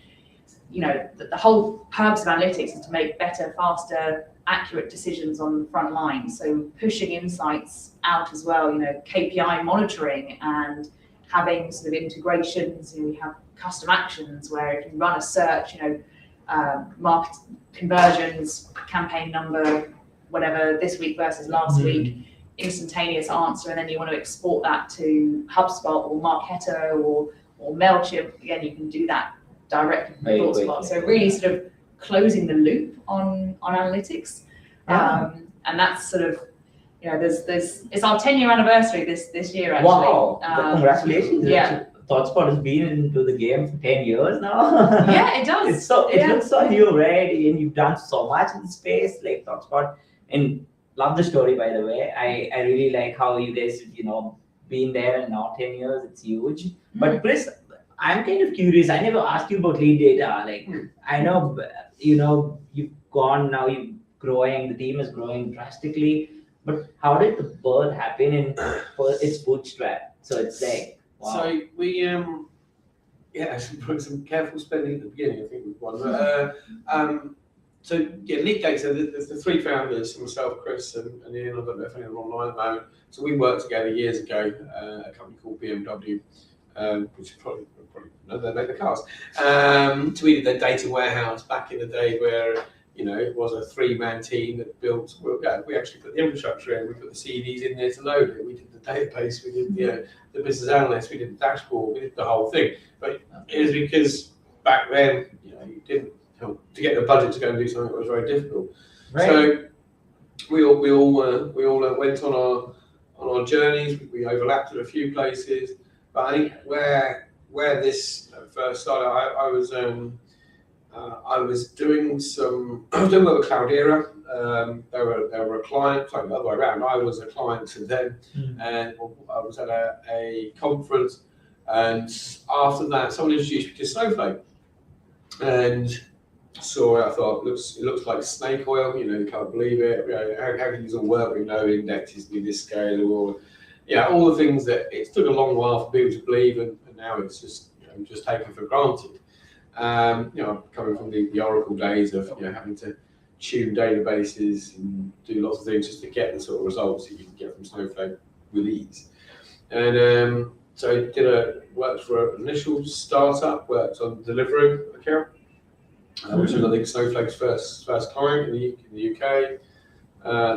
S3: the whole purpose of analytics is to make better, faster, accurate decisions on the front line. So pushing insights out as well, KPI monitoring and having sort of integrations. We have custom actions where if you run a search, market conversions, campaign number, whatever, this week versus last week, instantaneous answer, and then you want to export that to HubSpot or Marketo or MailChimp. Again, you can do that directly from ThoughtSpot. So really sort of closing the loop on analytics. And that's sort of, it's our 10-year anniversary this year, actually.
S1: Wow, congratulations.
S3: Yeah.
S1: ThoughtSpot has been into the game for 10 years now.
S3: Yeah, it does.
S1: It looks so new, right? And you've done so much in the space, like ThoughtSpot. And love the story, by the way. I really like how you guys, been there, and now 10 years, it's huge. But Chris, I'm kind of curious. I never asked you about lead data. Like, I know, you've gone now, you're growing, the team is growing drastically. But how did the birth happen in its bootstrap? So it's like, wow.
S2: So we, some careful spending at the beginning, I think was one. LEIT Data, there's the three founders, myself, Chris, and Ian. I don't know if anyone's online at the moment. So we worked together years ago, a company called BMW, which is probably no, they make the cars. So we did the data warehouse back in the day where, it was a three-man team that built. We actually put the infrastructure in. We put the CDs in there to load it. We did the database. We did the business analyst. We did the dashboard. We did the whole thing. But it was because back then, you didn't. To get the budget to go and do something that was very difficult. Right. So we all went on our journeys. We overlapped at a few places, but I think where this first started, I was doing work with Cloudera. They were a client, like the other way around. I was a client to them, and I was at a conference, and after that, someone introduced me to Snowflake, and saw it. I thought it looks like snake oil. You can't believe it. How can this all work with no indexes be this scalable? All the things that it took a long while for people to believe, and now it's just taken for granted. Coming from the Oracle days of having to tune databases and do lots of things just to get the sort of results that you can get from Snowflake with ease. And so I worked for an initial startup, worked on Deliveroo account. Which was, I think, Snowflake's first client in the UK.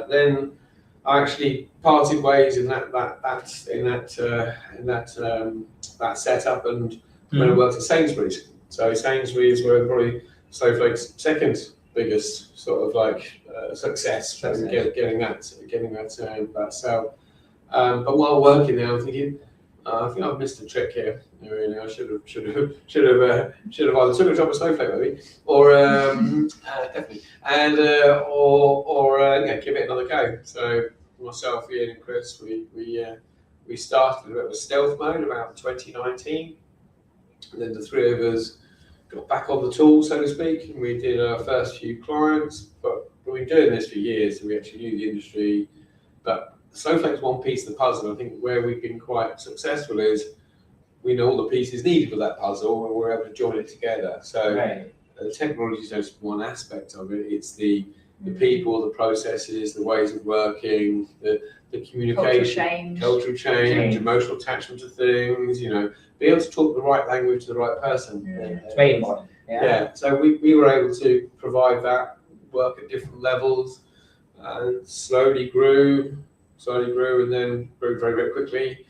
S2: Then I actually parted ways in that setup, and when I worked at Sainsbury's. So Sainsbury's were probably Snowflake's second biggest sort of success. Getting that sale. But while working there, I'm thinking, I think I've missed a trick here. I should have either took a job at Snowflake maybe, or definitely, and or give it another go. So myself, Ian, and Chris, we started a bit of a stealth mode about 2019, and then the three of us got back on the tools, so to speak, and we did our first few clients. But we've been doing this for years, so we actually knew the industry, but Snowflake's one piece of the puzzle. I think where we've been quite successful is we know all the pieces needed for that puzzle, and we're able to join it together. So the technology is just one aspect of it. It's the people, the processes, the ways of working, the communication, cultural change, emotional attachment to things. Be able to talk the right language to the right person.
S1: It's very important.
S2: So we were able to provide that, work at different levels, and slowly grew, and then grew very, very quickly.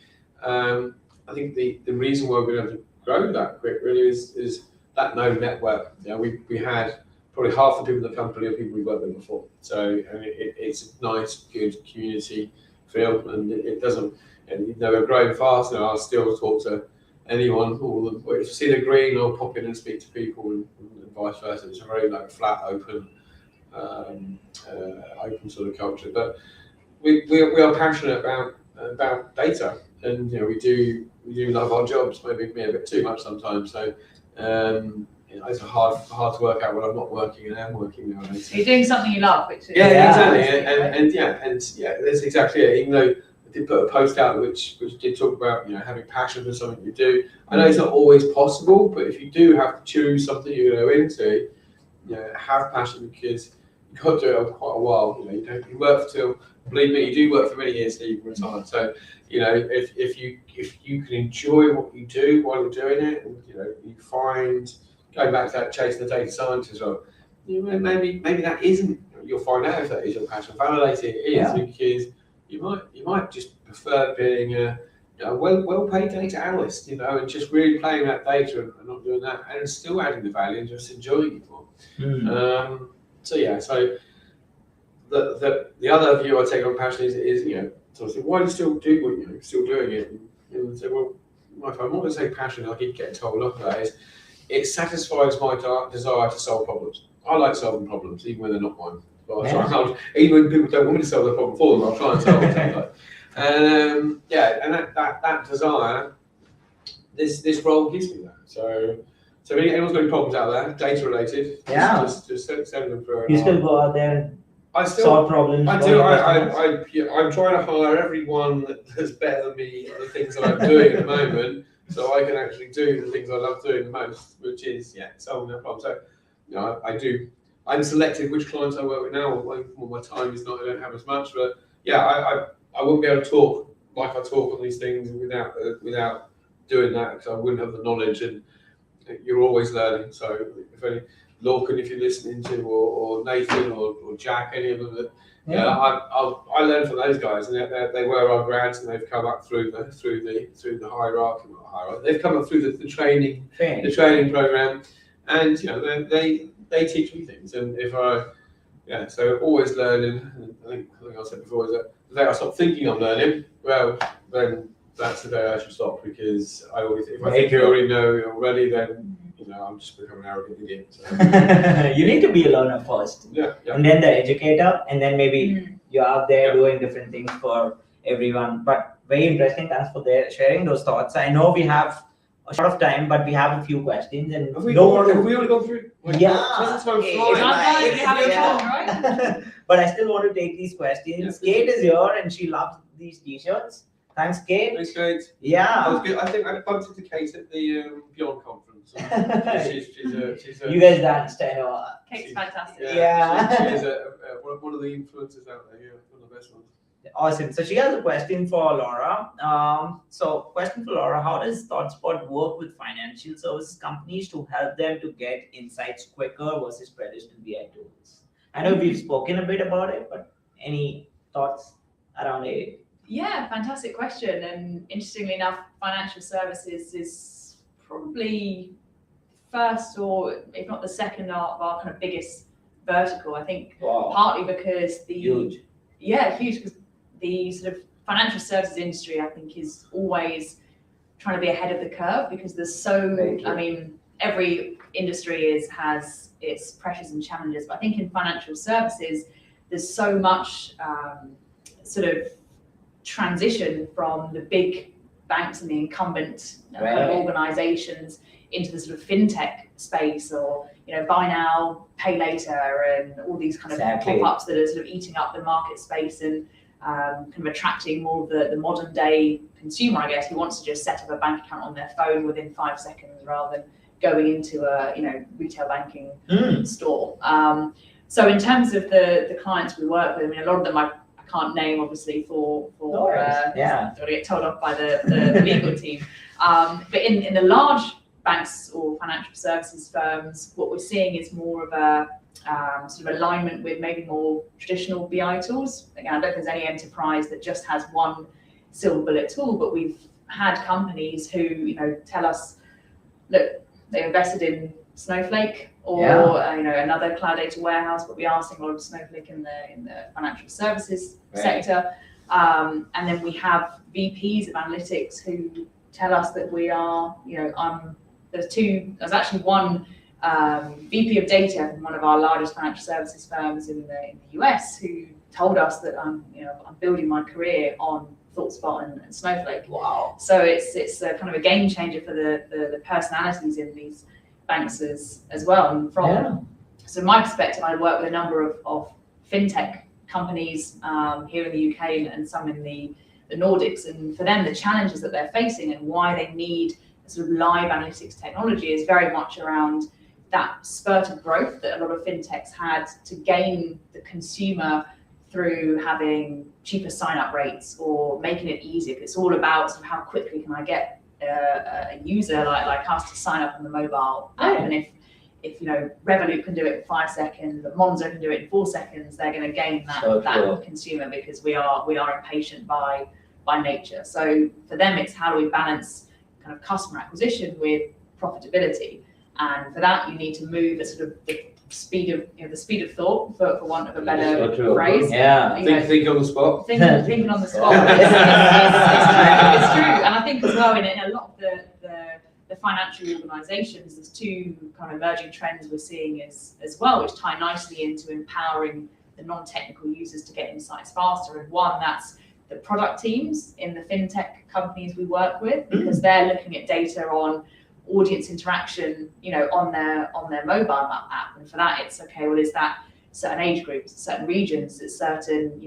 S2: I think the reason why we've been able to grow that quick really is that known network. We had probably half the people in the company are people we've worked with before. So it's a nice, good community feel, and it doesn't. We're growing fast. I'll still talk to anyone. If you see the green, I'll pop in and speak to people, and vice versa. It's a very flat, open sort of culture. But we are passionate about data, and we do love our jobs, maybe a bit too much sometimes. So it's hard to work out when I'm not working and I'm working nowadays.
S3: You're doing something you love, which is
S2: exactly, and that's exactly it. Even though the did put a post out which did talk about having passion for something you do. I know it's not always possible, but if you do have to choose something you're going to go into, have passion, because you've got to do it for quite a while. You work till, believe me, you do work for many years till you retire. So if you can enjoy what you do while you're doing it, and you find, going back to that chasing the data science as well, maybe that isn't. You'll find out if that is your passion. Validate it is, because you might just prefer being a well-paid data analyst, and just really playing that data and not doing that, and still adding the value and just enjoying it more. So the other view I take on passion is sort of say, why do you still do what you're still doing it? And say, well, I'm not going to say passion. I keep getting told off that is, it satisfies my desire to solve problems. I like solving problems, even when they're not mine. Even when people don't want me to solve the problem for them, I'll try and solve it. And that desire, this role gives me that. So if anyone's got any problems out there, data related, just send them through.
S1: You still go out there and solve problems?
S2: I do. I'm trying to hire everyone that's better than me at the things that I'm doing at the moment, so I can actually do the things I love doing the most, which is solving their problems. So I'm selective which clients I work with now. My time is not. I don't have as much, but I wouldn't be able to talk like I talk on these things without doing that, because I wouldn't have the knowledge, and you're always learning. So if any Lorcan, if you're listening to, or Nathan or Jack, any of them, I learned from those guys, and they were our grads, and they've come up through the hierarchy. They've come up through the training program, and they teach me things, and so always learning. And I think I said before is that the day I stop thinking I'm learning, well, then that's the day I should stop, because if I think you already know already, then I'm just becoming an arrogant idiot. So.
S1: You need to be a learner first, and then the educator, and then maybe you're out there doing different things for everyone. But very interesting. Thanks for sharing those thoughts. I know we have a short of time, but we have a few questions, and
S2: have we already gone through?
S1: But I still want to take these questions. Kate is here, and she loves these t-shirts. Thanks, Kate.
S2: Thanks, Kate.
S1: Yeah.
S2: Was good. I think I bumped into Kate at the Beyond conference. She's
S1: you guys danced, I know.
S3: Kate's fantastic.
S2: She is one of the influencers out there. One of the best ones.
S1: Awesome. So she has a question for Laura. Question for Laura: how does ThoughtSpot work with financial services companies to help them to get insights quicker versus traditional BI tools? I know we've spoken a bit about it, but any thoughts around it?
S3: Yeah, fantastic question. And interestingly enough, financial services is probably first, or if not the second, of our kind of biggest vertical. I think partly because huge because the sort of financial services industry, I think, is always trying to be ahead of the curve, because there's every industry has its pressures and challenges, but I think in financial services, there's so much sort of transition from the big banks and the incumbent kind of organizations into the sort of fintech space, or buy now, pay later, and all these kind of pop-ups that are sort of eating up the market space and kind of attracting more of the modern day consumer, I guess, who wants to just set up a bank account on their phone within 5 seconds rather than going into a retail banking store. So in terms of the clients we work with, a lot of them I can't name, obviously, for don't get told off by the legal team. But in the large banks or financial services firms, what we're seeing is more of a sort of alignment with maybe more traditional BI tools. Again, I don't think there's any enterprise that just has one silver bullet tool, but we've had companies who tell us, look, they invested in Snowflake or another cloud data warehouse, but we are seeing a lot of Snowflake in the financial services sector. And then we have VPs of analytics who tell us that we are, there's actually one VP of data from one of our largest financial services firms in the US who told us that I'm building my career on ThoughtSpot and Snowflake.
S1: Wow! So
S3: it's a kind of a game changer for the personalities in these banks as well. And so my perspective, I work with a number of fintech companies here in the UK and some in the Nordics. And for them, the challenges that they're facing and why they need sort of live analytics technology is very much around that spurt of growth that a lot of fintechs had to gain the consumer through having cheaper sign-up rates or making it easier. It's all about sort of how quickly can I get a user like us to sign up on the mobile app. And if Revolut can do it in 5 seconds, but Monzo can do it in 4 seconds, they're going to gain that consumer, because we are impatient by nature. So for them, it's how do we balance kind of customer acquisition with profitability. And for that, you need to move at sort of the speed of thought, for want of a better phrase.
S2: Think on the spot.
S3: Thinking on the spot. It's true. And I think as well in a lot of the financial organisations, there's two kind of emerging trends we're seeing as well, which tie nicely into empowering the non-technical users to get insights faster. And one, that's the product teams in the fintech companies we work with, because they're looking at data on audience interaction, on their mobile app, and for that it's okay. Well, is that certain age groups, certain regions, it's certain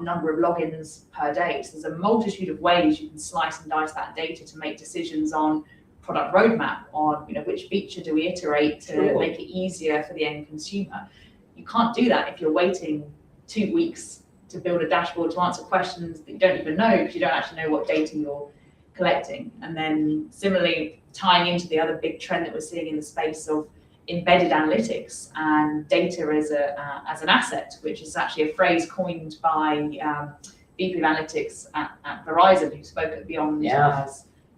S3: number of logins per day? So there's a multitude of ways you can slice and dice that data to make decisions on product roadmap, on which feature do we iterate to make it easier for the end consumer. You can't do that if you're waiting 2 weeks to build a dashboard to answer questions that you don't even know, because you don't actually know what data you're collecting. And then similarly, tying into the other big trend that we're seeing in the space of embedded analytics and data as an asset, which is actually a phrase coined by VP of Analytics at Verizon, who spoke at Beyond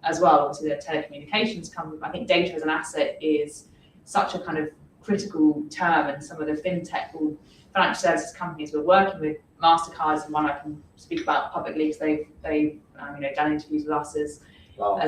S3: as well. Obviously, the telecommunications company. I think data as an asset is such a kind of critical term, and some of the fintech or financial services companies we're working with, Mastercard is one I can speak about publicly, because they've done interviews with us as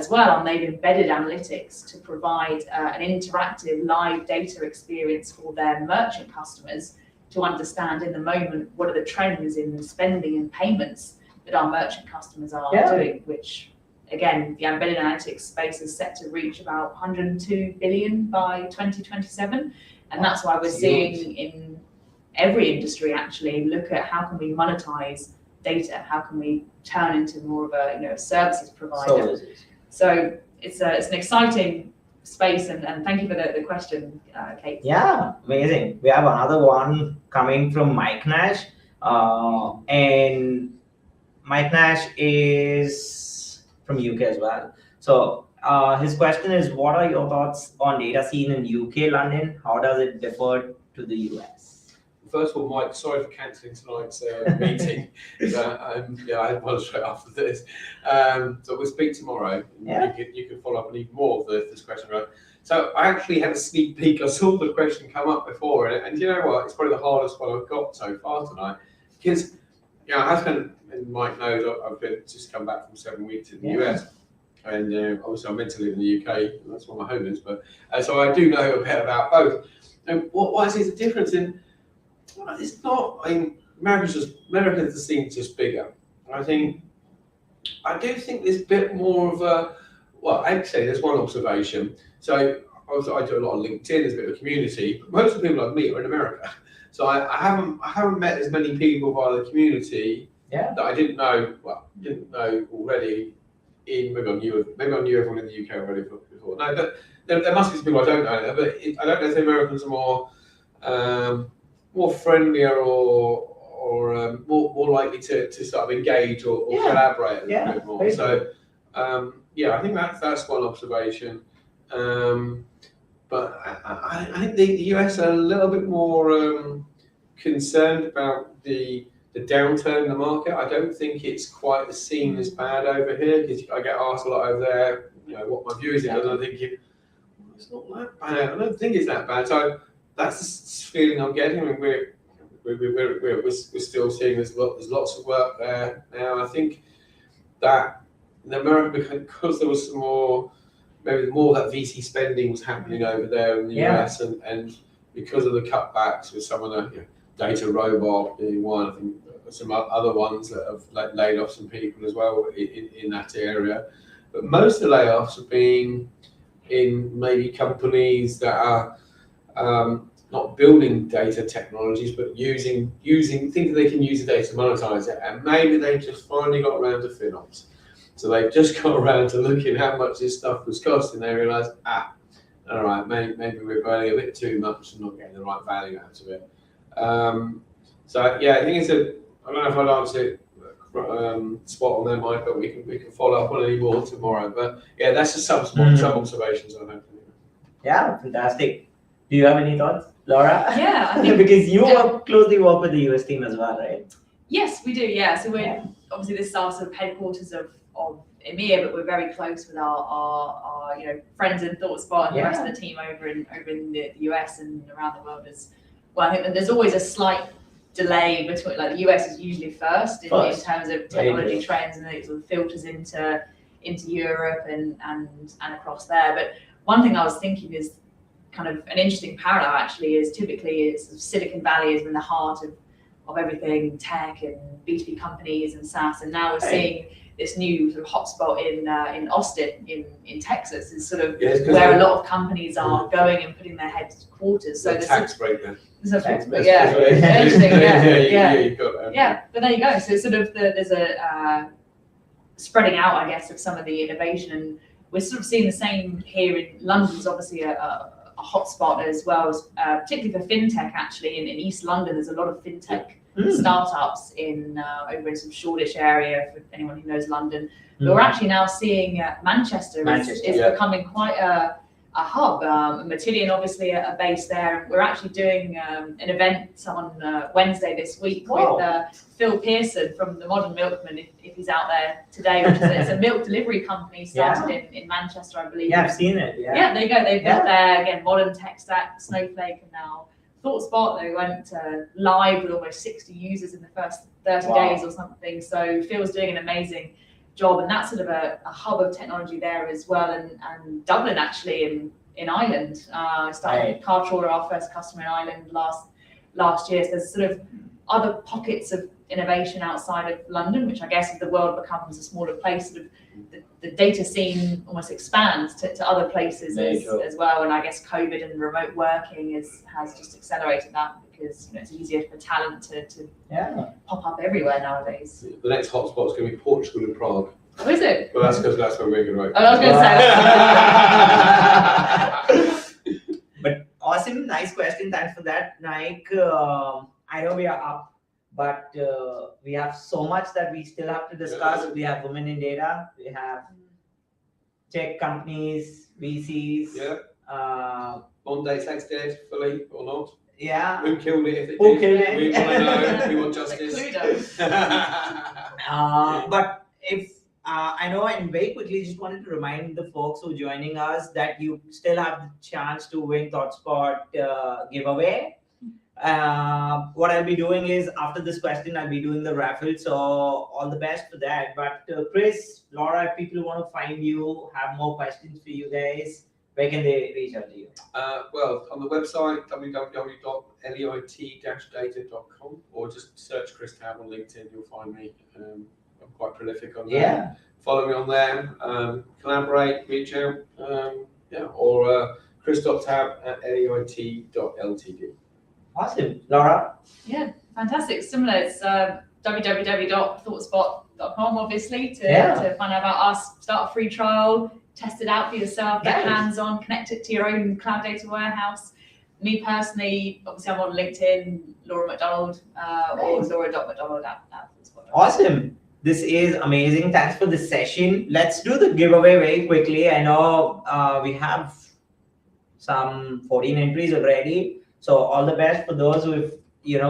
S3: well, and they've embedded analytics to provide an interactive live data experience for their merchant customers to understand in the moment what are the trends in spending and payments that our merchant customers are doing, which again, the embedded analytics space is set to reach about 102 billion by 2027. And that's why we're seeing in every industry actually look at how can we monetize data, how can we turn into more of a services provider. So it's an exciting space, and thank you for the question, Kate.
S1: Yeah, amazing. We have another one coming from Mike Nash, and Mike Nash is from UK as well. So his question is, what are your thoughts on data scene in UK, London? How does it differ to the US?
S2: First of all, Mike, sorry for cancelling tonight's meeting. I had one straight after this. So we'll speak tomorrow. You can follow up on even more of this question. Right? So I actually had a sneak peek. I saw the question come up before, and you know what? It's probably the hardest one I've got so far tonight, because I spent, and Mike knows, I've just come back from 7 weeks in the US, and obviously I'm meant to live in the UK. And that's where my home is, but so I do know a bit about both. And what I see is the difference in. It's not. I mean, America's the scene's just bigger. I do think there's a bit more of a. Well, actually, there's one observation. So I do a lot of LinkedIn. There's a bit of a community. But most of the people I meet are in America. So I haven't met as many people via the community that I didn't know. Well, didn't know already. Maybe I knew everyone in the UK already before. No, but there must be some people I don't know. But I don't know if the Americans are more friendlier or more likely to sort of engage or collaborate a little bit more. So I think that's one observation. But I think the US are a little bit more concerned about the downturn in the market. I don't think it's quite seen as bad over here, because I get asked a lot over there, what my view is, and I'm thinking, it's not that bad. I don't think it's that bad. So that's the feeling I'm getting. I mean, we're still seeing there's lots of work there now. I think that in America, because there was maybe more of that VC spending was happening over there in the US, and because of the cutbacks with some of the data robot being one, I think some other ones that have laid off some people as well in that area. But most of the layoffs have been in maybe companies that are not building data technologies, but using thinking they can use the data to monetize it, and maybe they just finally got around to Finops. So they've just got around to looking how much this stuff was costing. They realised, all right, maybe we're burning a bit too much and not getting the right value out of it. So yeah, I think I don't know if I'd answer it spot on there, Mike, but we can follow up on any more tomorrow. But yeah, that's just some observations on that.
S1: Yeah, fantastic. Do you have any thoughts, Laura?
S3: Yeah, I think
S1: because you closely work with the US team as well, right?
S3: Yes, we do. Yeah, so we're obviously this is our sort of headquarters of EMEA, but we're very close with our friends in ThoughtSpot and the rest of the team over in the US and around the world as well. I think that there's always a slight delay between, like, the US is usually first in terms of technology trends, and it sort of filters into Europe and across there. But one thing I was thinking is kind of an interesting parallel actually is typically Silicon Valley has been the heart of everything tech and B2B companies and SaaS, and now we're seeing this new sort of hotspot in Austin in Texas is sort of where a lot of companies are going and putting their headquarters. So
S2: there's tax break then.
S3: There's a tax break, interesting, yeah. But there you go. So sort of there's a spreading out, I guess, of some of the innovation, and we're sort of seeing the same here in London's obviously a hotspot as well, as particularly for fintech. Actually, in East London, there's a lot of fintech startups over in some Shoreditch area, for anyone who knows London. But we're actually now seeing Manchester is becoming quite a hub. Matillion obviously are based there. We're actually doing an event on Wednesday this week with Phil Pearson from the Modern Milkman, if he's out there today, which is it's a milk delivery company started in Manchester, I believe.
S1: Yeah, I've seen it.
S3: Yeah, there you go. They've built their, again, modern tech stack, Snowflake, and now ThoughtSpot. They went live with almost 60 users in the first 30 days or something. So Phil's doing an amazing job, and that's sort of a hub of technology there as well. And Dublin actually in Ireland started CarTrawler, our first customer in Ireland last year. So there's sort of other pockets of innovation outside of London, which I guess as the world becomes a smaller place, sort of the data scene almost expands to other places as well. And I guess COVID and remote working has just accelerated that, because it's easier for talent to pop up everywhere nowadays.
S2: The next hotspot is going to be Portugal and Prague.
S3: Oh, is it?
S2: Well, that's because that's where we're going to
S3: I was going to say.
S1: But awesome, nice question. Thanks for that, Nike. I know we are up, but we have so much that we still have to discuss. We have women in data. We have tech companies, VCs.
S2: On data dead fully or not?
S1: Yeah.
S2: Who killed it? If it
S1: Who
S2: did?
S1: killed it?
S2: We want to know. We want justice.
S1: But if I know, and very quickly, just wanted to remind the folks who are joining us that you still have the chance to win ThoughtSpot giveaway. What I'll be doing is, after this question, I'll be doing the raffle. So all the best for that. But Chris, Laura, if people want to find you, have more questions for you guys, where can they reach out to you?
S2: Well, on the website, www.leit-data.com, or just search Chris Tabb on LinkedIn, you'll find me. I'm quite prolific on there. Follow me on there, collaborate, reach out, or chris.tabb@leit.ltd.
S1: Awesome. Laura?
S3: Yeah, fantastic. Similar, it's www.thoughtspot.com, obviously, to find out about us, start a free trial, test it out for yourself, get hands-on, connect it to your own cloud data warehouse. Me personally, obviously I'm on LinkedIn, Laura McDonald, or Laura.McDonald@ThoughtSpot.
S1: Awesome. This is amazing. Thanks for this session. Let's do the giveaway very quickly. I know we have some 14 entries already. So all the best for those who have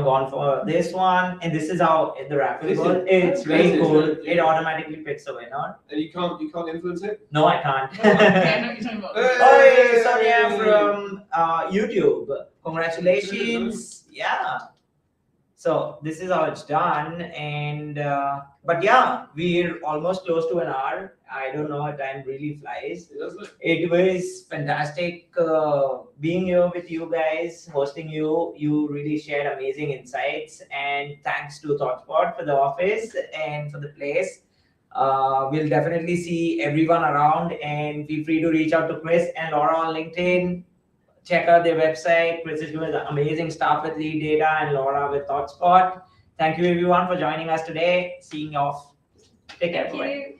S1: gone for this one. And this is how the raffle goes. It's very cool. It automatically picks a winner.
S2: And you can't influence it?
S1: No, I can't.
S2: Hey,
S1: Sonia from YouTube. Congratulations. Yeah. So this is how it's done. And but yeah, we're almost close to an hour. I don't know, time really flies. It was fantastic being here with you guys, hosting you. You really shared amazing insights, and thanks to ThoughtSpot for the office and for the place. We'll definitely see everyone around, and feel free to reach out to Chris and Laura on LinkedIn. check out their website. Chris is doing amazing stuff with LEIT Data and Laura with ThoughtSpot. Thank you everyone for joining us today. Seeing you off. Take care.
S3: Thank you.